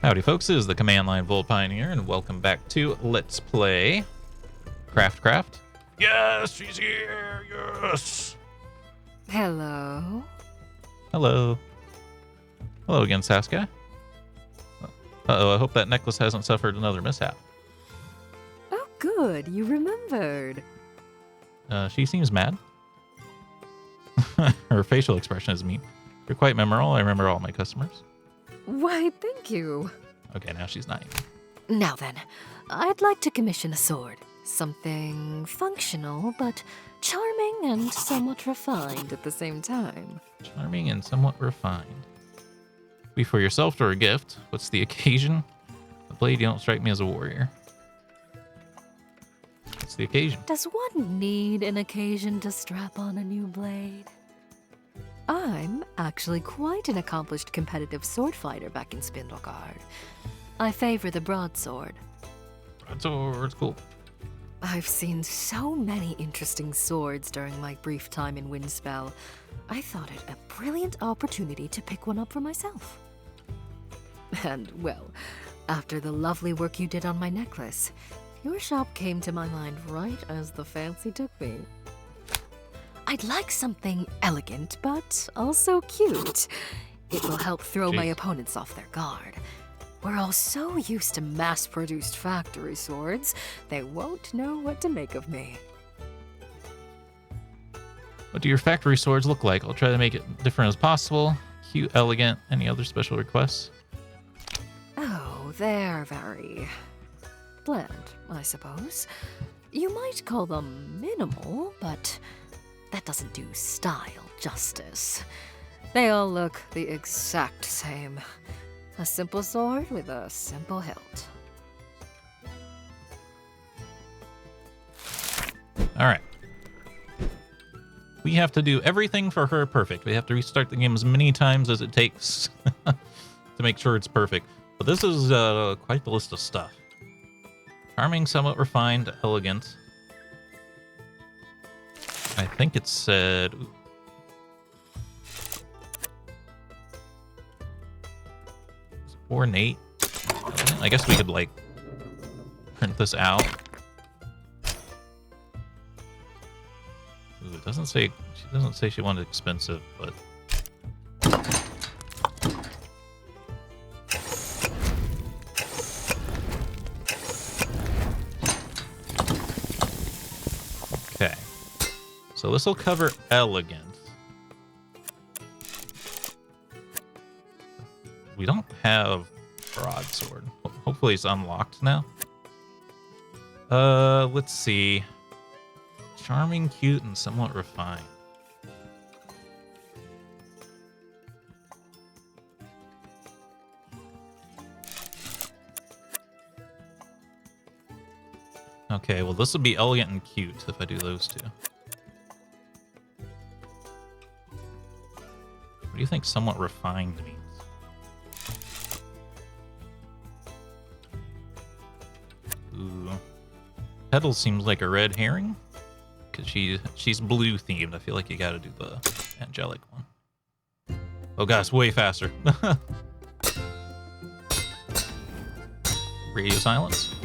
Howdy folks, this is the Command Line Vulpine here, and welcome back to Let's Play CraftCraft. Yes, she's here, yes! Hello. Hello. Hello again, Saskia. Uh-oh, I hope that necklace hasn't suffered another mishap. Oh, good. You remembered. She seems mad. Her facial expression is mean. You're quite memorable. I remember all my customers. Why, thank you. Okay, now she's not. Now then, I'd like to commission a sword. Something functional, but charming and somewhat refined at the same time. Charming and somewhat refined. Be for yourself or a gift. What's the occasion? The blade, you don't strike me as a warrior. What's the occasion? Does one need an occasion to strap on a new blade? I'm actually quite an accomplished competitive sword fighter back in Spindlegard. I favor the broadsword. Broadsword's cool. I've seen so many interesting swords during my brief time in Windspell. I thought it a brilliant opportunity to pick one up for myself. And, well, after the lovely work you did on my necklace, your shop came to my mind right as the fancy took me. I'd like something elegant, but also cute. It will help throw my opponents off their guard. We're all so used to mass-produced factory swords, they won't know what to make of me. What do your factory swords look like? I'll try to make it different as possible. Cute, elegant. Any other special requests? Oh, they're very bland, I suppose. You might call them minimal, but that doesn't do style justice. They all look the exact same. A simple sword with a simple hilt. Alright. We have to do everything for her perfect. We have to restart the game as many times as it takes to make sure it's perfect. But this is quite the list of stuff. Charming, somewhat refined, elegant. I think it said... Ooh. Ornate. I guess we could, like, print this out. Ooh, it doesn't say... She doesn't say she wanted expensive, but... Okay. So this will cover elegant. We don't have broadsword. Hopefully it's unlocked now. Let's see. Charming, cute, and somewhat refined. Okay, well this will be elegant and cute if I do those two. What do you think somewhat refined means? Ooh. Petal seems like a red herring. Because she's blue themed. I feel like you gotta do the angelic one. Oh gosh, way faster. Radio silence.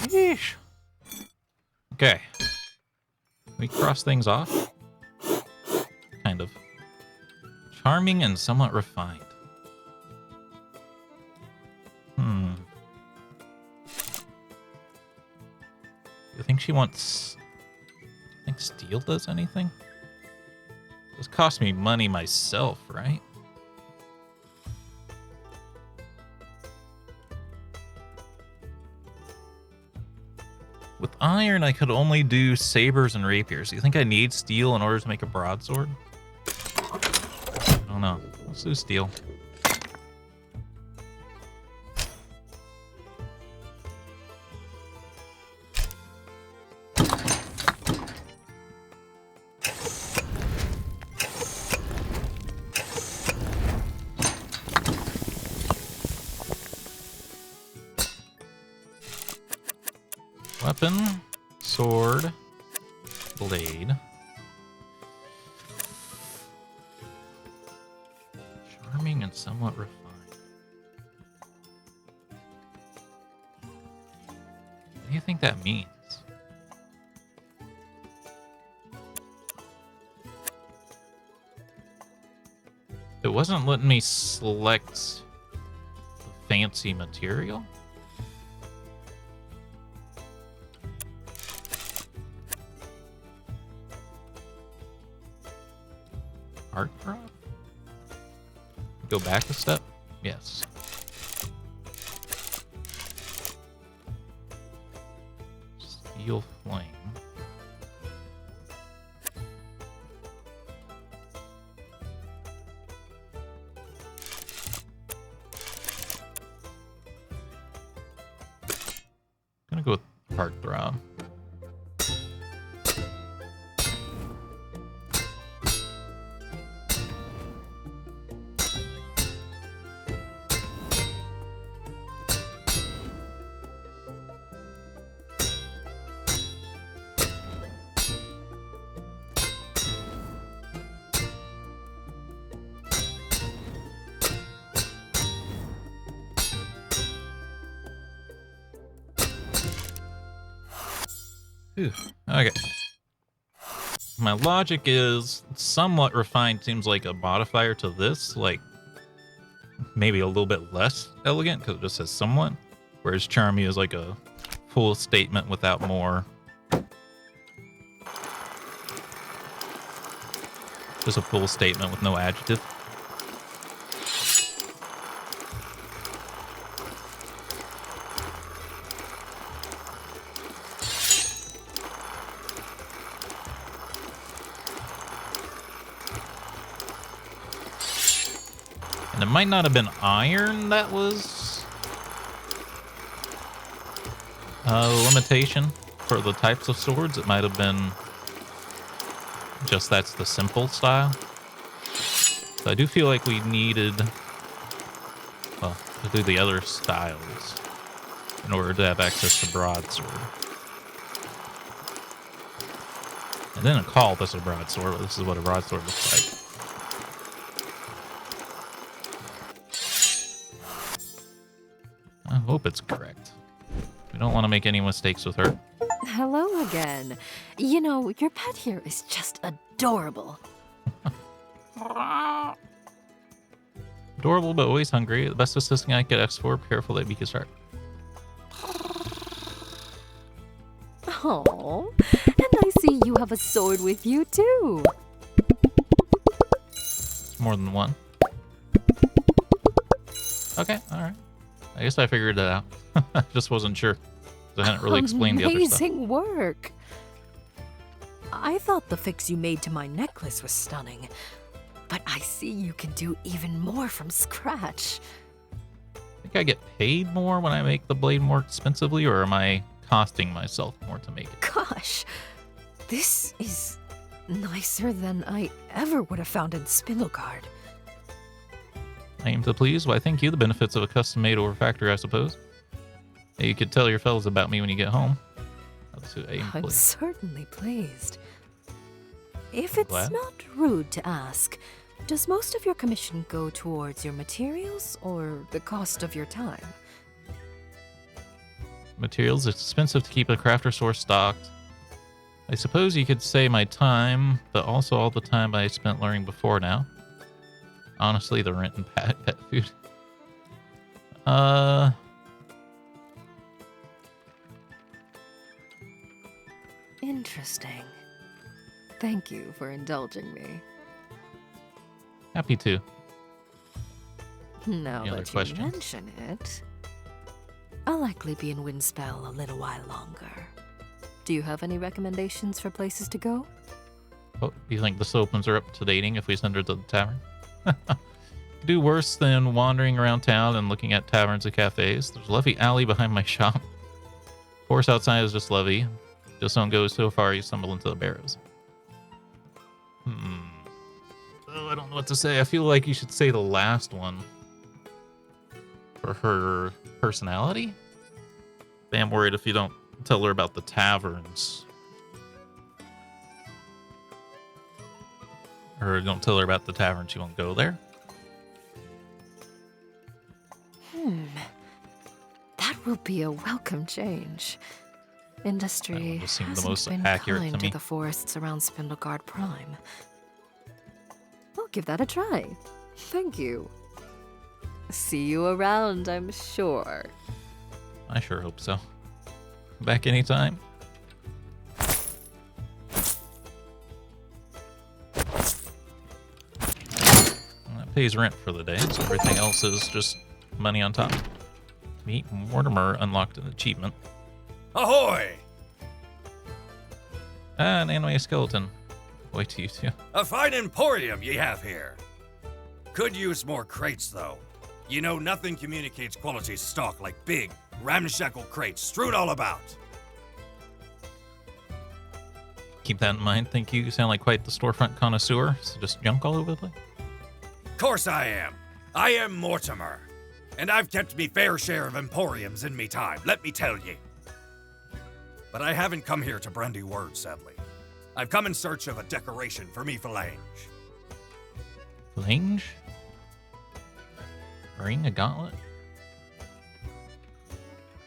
Yeesh. Okay. We cross things off. Kind of. Charming and somewhat refined. You think she wants... Do you think steel does anything? This cost me money myself, right? With iron, I could only do sabers and rapiers. Do you think I need steel in order to make a broadsword? I don't know. Let's do steel. weapon, sword, blade. Charming and somewhat refined. What do you think that means? It wasn't letting me select fancy material. Art drop? Go back a step? Yes. Steel flame. Gonna go with heartthrob. Whew. Okay. My logic is somewhat refined seems like a modifier to this, like maybe a little bit less elegant because it just says somewhat, whereas charmy is like a full statement without more. Just a full statement with no adjective. And it might not have been iron that was a limitation for the types of swords. It might have been just that's the simple style. So I do feel like we needed, well, to do the other styles in order to have access to broadsword. I didn't call this a broadsword, but this is what a broadsword looks like. I hope it's correct. We don't want to make any mistakes with her. Hello again. You know, your pet here is just adorable. Adorable, but always hungry. The best assisting I could ask for. Careful that we can start. Oh, and I see you have a sword with you too. More than one. Okay, all right. I guess I figured that out. I just wasn't sure. I hadn't really explained the other stuff. Amazing work. I thought the fix you made to my necklace was stunning, but I see you can do even more from scratch. I think I get paid more when I make the blade more expensively, or am I costing myself more to make it? Gosh, this is nicer than I ever would have found in Spindlegard. I aim to please. Why, thank you. The benefits of a custom-made over factory, I suppose. You could tell your fellows about me when you get home. That's who I aim to I'm please. certainly pleased. If it's Glad? not rude to ask, does most of your commission go towards your materials or the cost of your time? Materials, it's expensive to keep a crafter source stocked. I suppose you could say my time, but also all the time I spent learning before now. Honestly, the rent and pet food. Interesting. Thank you for indulging me. Happy to. Now Any other that you questions? mention it, I'll likely be in Windspell a little while longer. Do you have any recommendations for places to go? Oh, you think this opens her up to dating if we send her to the tavern? Do worse than wandering around town and looking at taverns and cafes. There's a lovely alley behind my shop. Of course, outside is just lovely. Just don't go so far you stumble into the barrows. Oh, I don't know what to say. I feel like you should say the last one for her personality. But I'm worried if you don't Tell her about the taverns. Or don't tell her about the tavern. She won't go there. That will be a welcome change. Industry That would seem the hasn't most been accurate kind to me. the forests around Spindleguard Prime. I'll give that a try. Thank you. See you around, I'm sure. I sure hope so. Back anytime. That pays rent for the day, so everything else is just money on top. Meet Mortimer unlocked an achievement. Ahoy! An anime skeleton. Wait till you two. A fine emporium ye have here. Could use more crates, though. You know, nothing communicates quality stock like big, ramshackle crates strewn all about. Keep that in mind. Thank you. You sound like quite the storefront connoisseur. So just junk all over the place. Course I am. I am Mortimer. And I've kept me fair share of emporiums in me time, let me tell ye. But I haven't come here to brandy words, sadly. I've come in search of a decoration for me phalange. Phalange? Ring? A gauntlet?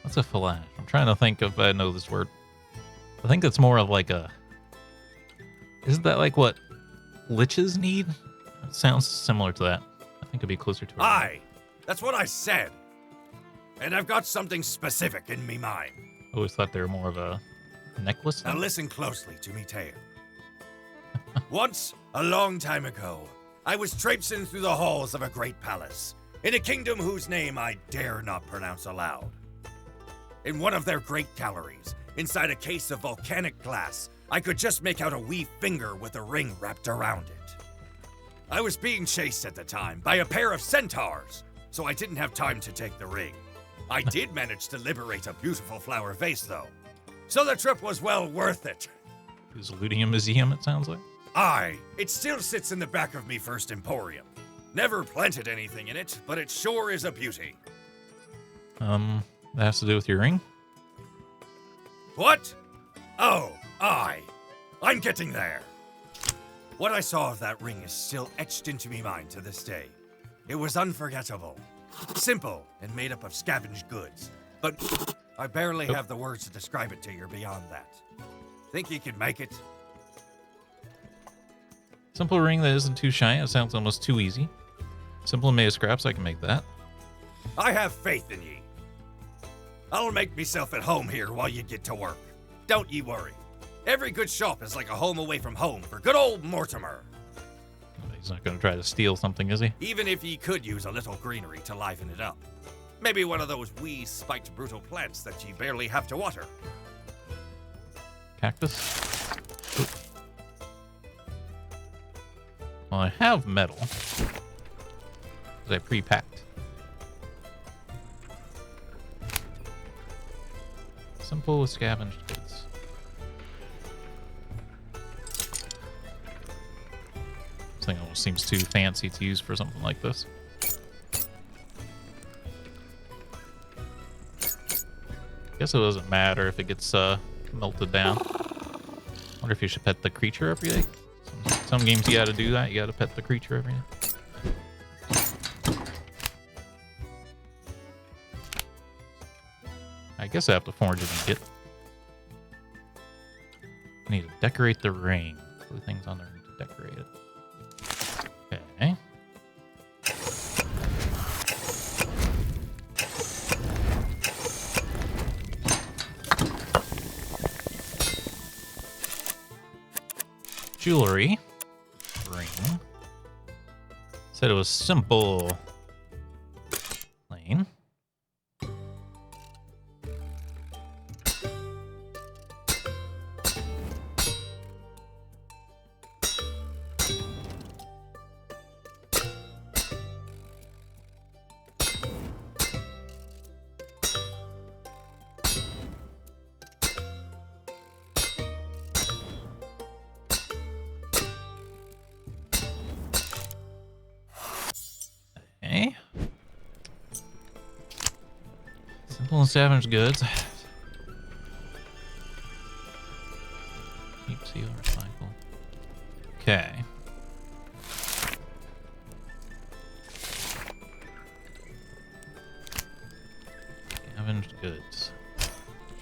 What's a phalange? I'm trying to think if I know this word. I think it's more of like a... Isn't that like what liches need? It sounds similar to that. I think it'd be closer to it. Aye, that's what I said. And I've got something specific in me mind. I always thought they were more of a necklace. Now listen closely to me tale. Once, a long time ago, I was traipsing through the halls of a great palace, in a kingdom whose name I dare not pronounce aloud. In one of their great galleries, inside a case of volcanic glass, I could just make out a wee finger with a ring wrapped around it. I was being chased at the time by a pair of centaurs, so I didn't have time to take the ring. I did manage to liberate a beautiful flower vase, though. So the trip was well worth it. He was looting a museum, it sounds like. Aye, it still sits in the back of me first emporium. Never planted anything in it, but it sure is a beauty. That has to do with your ring? What? Oh, aye. I'm getting there. What I saw of that ring is still etched into me mind to this day. It was unforgettable. Simple and made up of scavenged goods. But I barely have the words to describe it to you beyond that. Think you could make it? Simple ring that isn't too shiny. It sounds almost too easy. Simple and made of scraps. I can make that. I have faith in ye. I'll make myself at home here while you get to work. Don't ye worry. Every good shop is like a home away from home for good old Mortimer. He's not going to try to steal something, is he? Even if ye could use a little greenery to liven it up. Maybe one of those wee, spiked, brutal plants that ye barely have to water. Cactus? Oop. Well, I have metal. Because I pre-packed. Simple with scavenged goods. This thing almost seems too fancy to use for something like this. Guess it doesn't matter if it gets melted down. Wonder if you should pet the creature every day. Some games you gotta do that. You gotta pet the creature every day. I guess I have to forge it and get. I need to decorate the ring. Put things on there to decorate it. Okay. Jewelry. Ring. Said it was simple. Plain. Okay. Simple and scavenged goods.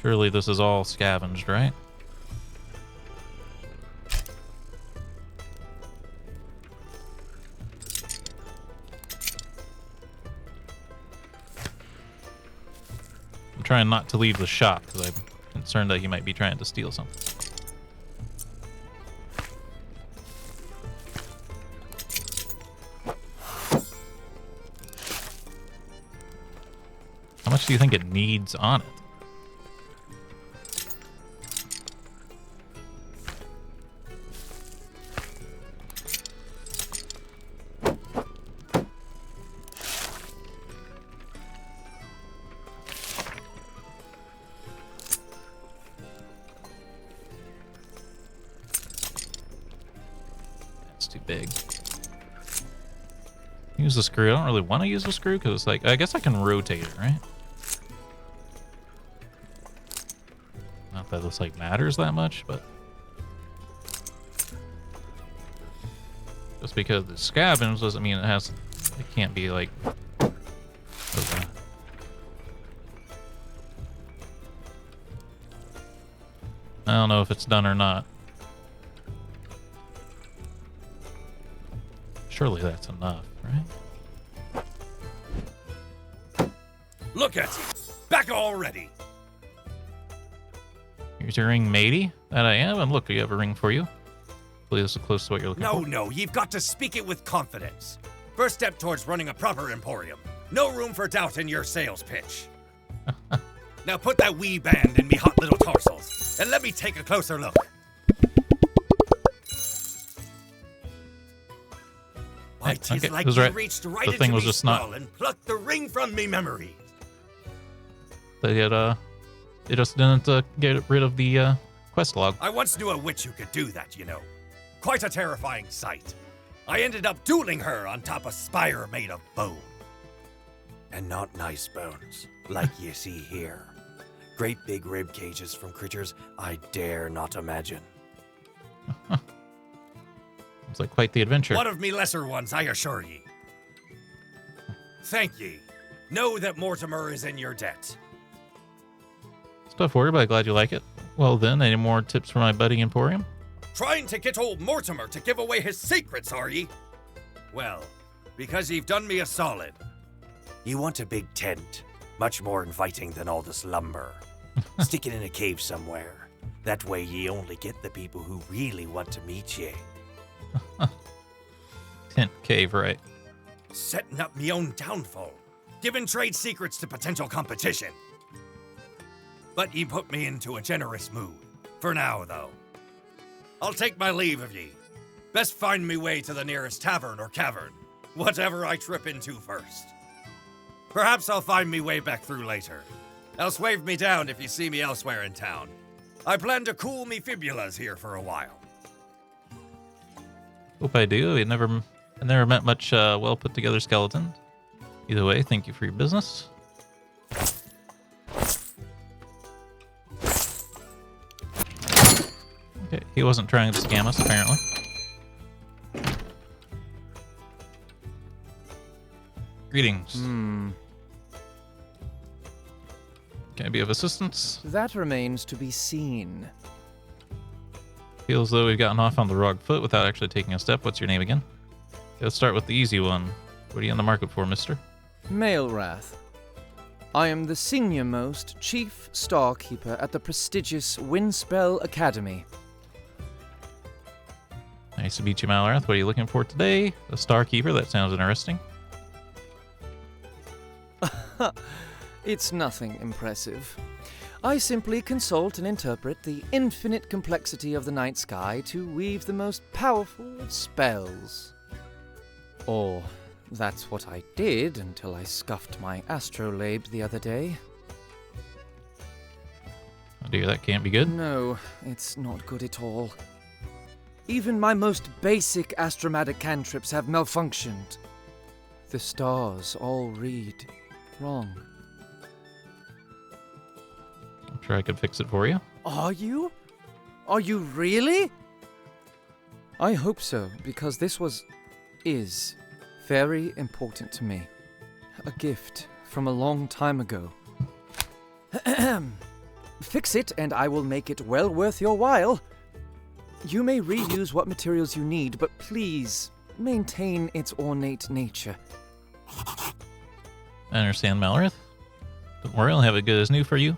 Surely this is all scavenged, right? I'm trying not to leave the shop because I'm concerned that he might be trying to steal something. How much do you think it needs on it? That's too big. Use the screw. I don't really want to use the screw because it's like, I guess I can rotate it, right? Not that this like matters that much, but just because it's scavenged doesn't mean it can't be like. Okay. I don't know if it's done or not. Surely that's enough, right? Look at you! Back already! Here's your ring, matey. That I am, and look, we have a ring for you. Hopefully this is close to what you're looking for. No, you've got to speak it with confidence. First step towards running a proper emporium. No room for doubt in your sales pitch. Now put that wee band in me hot little tarsals, and let me take a closer look. Why, 'tis okay, like was you right. reached right The into thing was me just not- skull and plucked the ring from me memory. They just didn't get rid of the quest log. I once knew a witch who could do that, you know. Quite a terrifying sight. I ended up dueling her on top a spire made of bone. And not nice bones, like you see here. Great big rib cages from creatures I dare not imagine. It's like quite the adventure. One of me lesser ones, I assure ye. Thank ye. Know that Mortimer is in your debt. Stuff for you, but I'm glad you like it. Well then, any more tips for my buddy Emporium? Trying to get old Mortimer to give away his secrets, are ye? Well, because you've done me a solid. You want a big tent, much more inviting than all this lumber. Stick it in a cave somewhere. That way ye only get the people who really want to meet ye. Tent cave, right? Setting up me own downfall. Giving trade secrets to potential competition. But ye put me into a generous mood. For now, though. I'll take my leave of ye. Best find me way to the nearest tavern or cavern. Whatever I trip into first. Perhaps I'll find me way back through later. Else wave me down if you see me elsewhere in town. I plan to cool me fibulas here for a while. Hope I do. I never met much well put together skeleton. Either way, thank you for your business. Okay, he wasn't trying to scam us apparently. Greetings. Can I be of assistance? That remains to be seen. Feels though we've gotten off on the wrong foot without actually taking a step. What's your name again? Okay, let's start with the easy one. What are you on the market for, mister? Mailwrath. I am the senior-most chief starkeeper at the prestigious Windspell Academy. Nice to meet you, Malrath. What are you looking for today? A starkeeper? That sounds interesting. It's nothing impressive. I simply consult and interpret the infinite complexity of the night sky to weave the most powerful of spells. Or that's what I did until I scuffed my astrolabe the other day. Oh dear, that can't be good. No, it's not good at all. Even my most basic astromatic cantrips have malfunctioned. The stars all read wrong. I'm sure I could fix it for you. Are you? Are you really? I hope so, because this is very important to me. A gift from a long time ago. Fix it, and I will make it well worth your while. You may reuse what materials you need, but please maintain its ornate nature. I understand, Malrith. Don't worry, I'll have it good as new for you.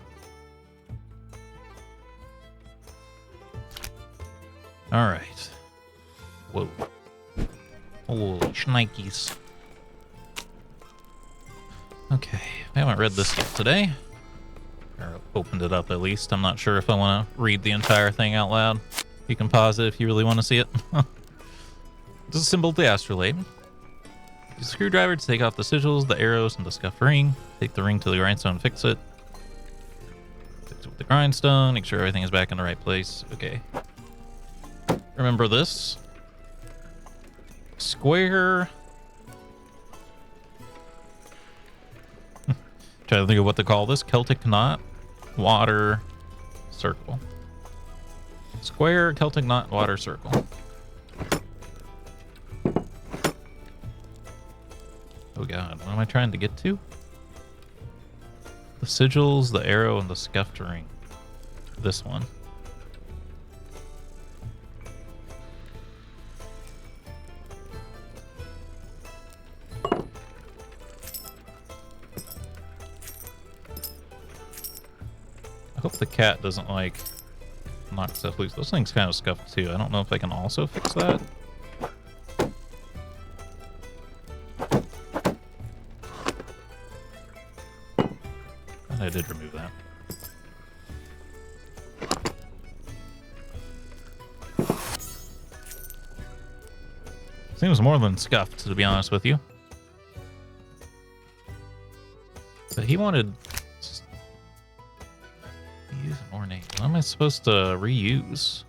Alright. Whoa. Holy shnikes. Okay, I haven't read this yet today. Or opened it up at least. I'm not sure if I want to read the entire thing out loud. You can pause it if you really want to see it. Disassemble the astrolabe. Use a screwdriver to take off the sigils, the arrows, and the scuffed ring. Take the ring to the grindstone and fix it. Fix it with the grindstone. Make sure everything is back in the right place. Okay. Remember this. Square. Trying to think of what to call this. Celtic knot, water, circle. Square, Celtic knot, water, circle. Oh god, what am I trying to get to? The sigils, the arrow, and the scuffed ring. This one. I hope the cat doesn't like knock stuff loose. Those things kind of scuffed too. I don't know if I can also fix that. I did remove that. Seems more than scuffed, to be honest with you. But he wanted use an ornate. What am I supposed to reuse?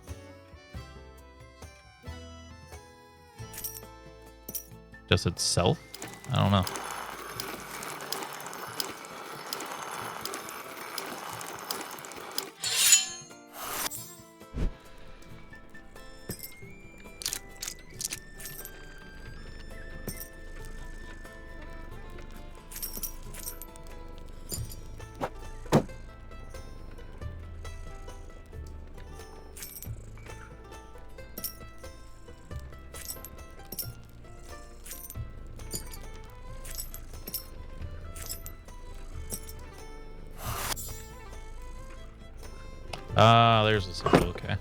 Just itself? I don't know. Ah, there's the sigil, okay.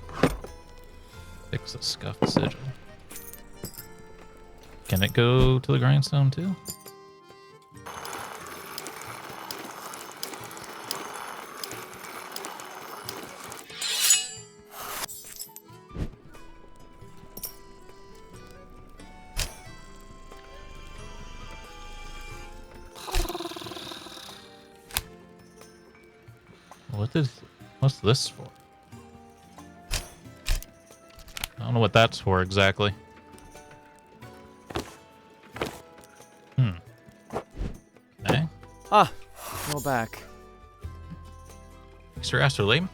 Fix the scuffed sigil. Can it go to the grindstone too? What's this for? I don't know what that's for exactly. Okay. Ah, you're back. Mr. Astrolabe?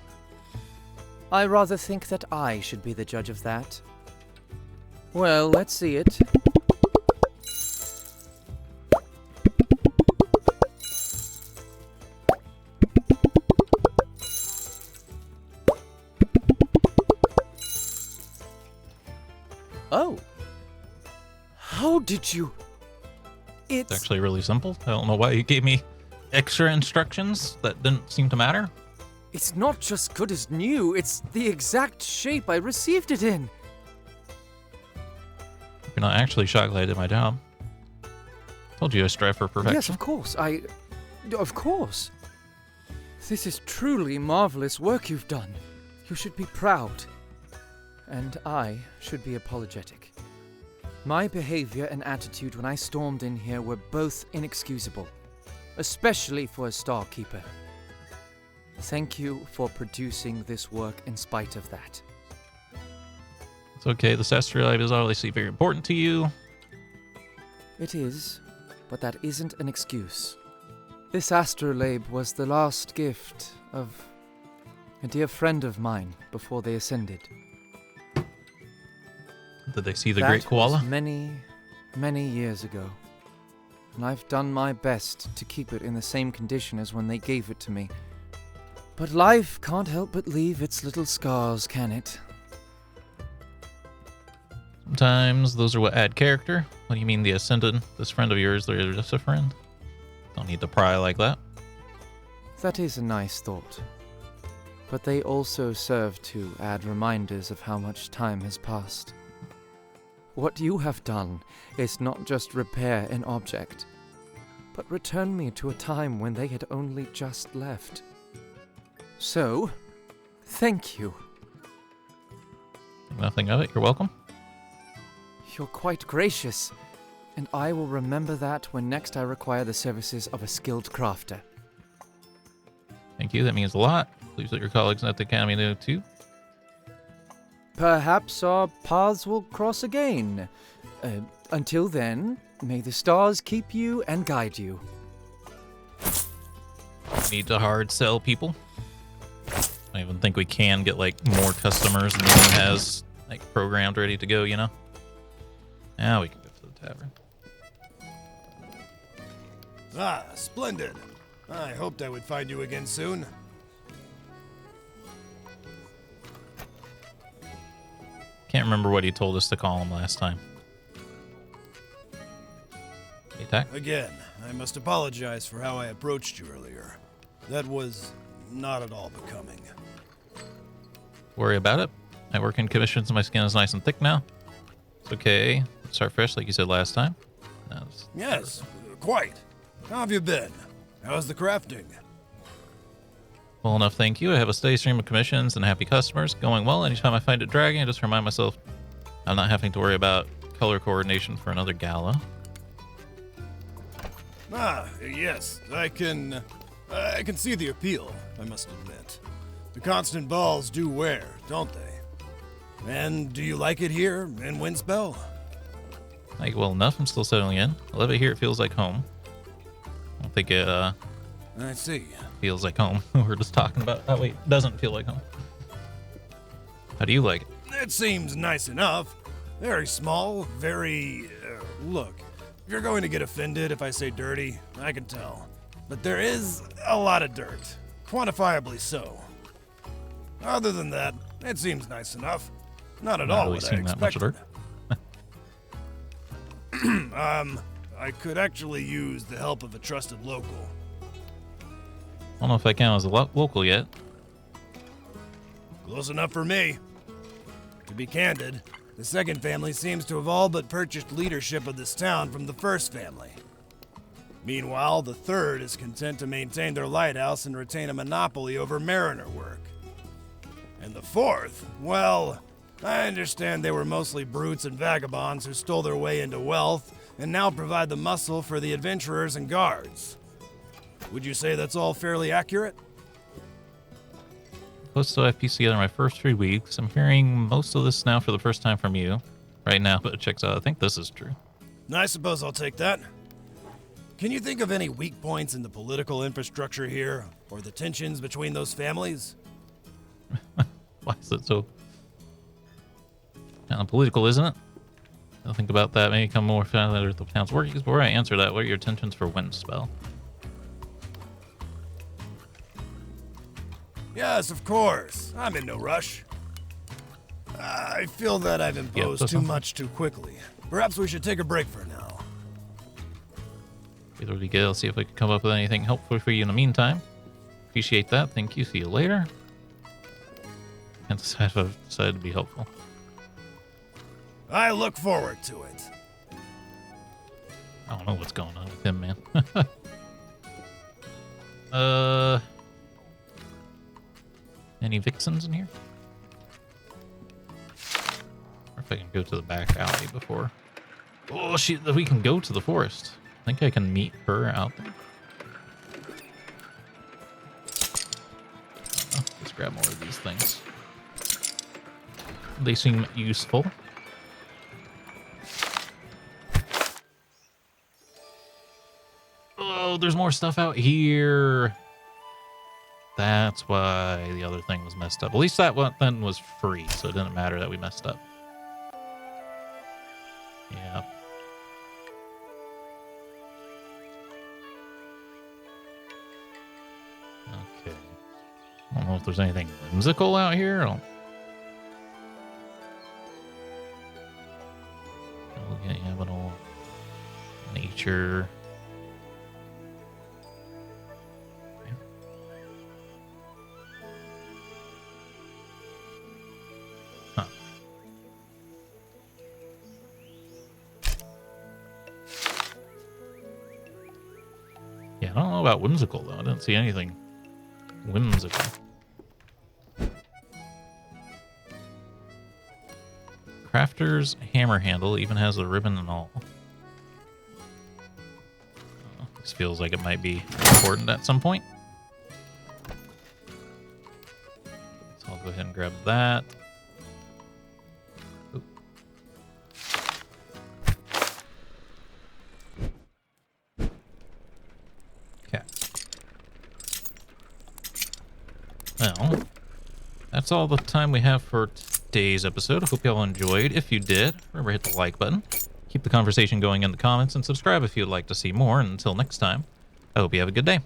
I rather think that I should be the judge of that. Well, let's see it. Oh. How did you... It's actually really simple. I don't know why you gave me extra instructions that didn't seem to matter. It's not just good as new, it's the exact shape I received it in. You're not actually shocked that I did my job. Told you I strive for perfection. Yes, of course. Of course. This is truly marvelous work you've done. You should be proud. And I should be apologetic. My behavior and attitude when I stormed in here were both inexcusable, especially for a Star Keeper. Thank you for producing this work in spite of that. It's okay, this astrolabe is obviously very important to you. It is, but that isn't an excuse. This astrolabe was the last gift of a dear friend of mine before they ascended. Did they see the great koala? That was many, many years ago. And I've done my best to keep it in the same condition as when they gave it to me. But life can't help but leave its little scars, can it? Sometimes those are what add character. What do you mean the Ascendant? This friend of yours, they're just a friend? Don't need to pry like that. That is a nice thought. But they also serve to add reminders of how much time has passed. What you have done is not just repair an object, but return me to a time when they had only just left. So, thank you. Nothing of it. You're welcome. You're quite gracious, and I will remember that when next I require the services of a skilled crafter. Thank you. That means a lot. Please let your colleagues at the Academy know too. Perhaps our paths will cross again. Until then, may the stars keep you and guide you. Need to hard sell people. I don't even think we can get like more customers than one has like programmed ready to go, you know? Now we can go to the tavern. Ah, splendid. I hoped I would find you again soon. Can't remember what he told us to call him last time. Hey, Tack. Again, I must apologize for how I approached you earlier. That was not at all becoming. Worry about it. I work in commissions and my skin is nice and thick now. It's okay. Let's start fresh like you said last time. Yes, quite. How have you been? How's the crafting? Well enough, thank you. I have a steady stream of commissions and happy customers. Going well. Anytime I find it dragging, I just remind myself I'm not having to worry about color coordination for another gala. Ah, yes, I can see the appeal, I must admit. The constant balls do wear, don't they? And do you like it here in Windspell? Like, well enough. I'm still settling in. I love it here. It feels like home. I don't think it I see. feels like home. We're just talking about how it doesn't feel like home. How do you like it? It seems nice enough. Very small, very... look, if you're going to get offended if I say dirty, I can tell. But there is a lot of dirt. Quantifiably so. Other than that, it seems nice enough. Not at Not all really what I seeing that much expected. dirt. I could actually use the help of a trusted local. I don't know if I count as a local yet. Close enough for me. To be candid, the second family seems to have all but purchased leadership of this town from the first family. Meanwhile, the third is content to maintain their lighthouse and retain a monopoly over mariner work. And the fourth, well, I understand they were mostly brutes and vagabonds who stole their way into wealth and now provide the muscle for the adventurers and guards. Would you say that's all fairly accurate? Supposed to have PC together my first 3 weeks. I'm hearing most of this now for the first time from you right now, but it checks out. I think this is true. I suppose I'll take that. Can you think of any weak points in the political infrastructure here, or the tensions between those families? Why is it so kind of political, isn't it? I'll think about that. Maybe come more familiar with the town's workings. Before I answer that, what are your intentions for Windspell? Yes, of course. I'm in no rush. I feel that I've imposed too much too quickly. Perhaps we should take a break for now. Either would be good. I'll see if we can come up with anything helpful for you in the meantime. Appreciate that. Thank you. See you later. Can't decide if I've decided to be helpful. I look forward to it. I don't know what's going on with him, man. Any vixens in here? Or if I can go to the back alley before. Oh, we can go to the forest. I think I can meet her out there. Oh, let's grab more of these things. They seem useful. Oh, there's more stuff out here. That's why the other thing was messed up. At least that one then was free, so it didn't matter that we messed up. Yeah. Okay. know if there's anything whimsical out here. Yeah, you have it all. Nature. Huh. Yeah, I don't know about whimsical though. I didn't see anything whimsical. Crafter's hammer handle even has a ribbon and all. This feels like it might be important at some point. So I'll go ahead and grab that. Oop. Okay. Well, that's all the time we have for today's episode. I hope y'all enjoyed. If you did, remember hit the like button. Keep the conversation going in the comments and subscribe if you'd like to see more. And until next time, I hope you have a good day.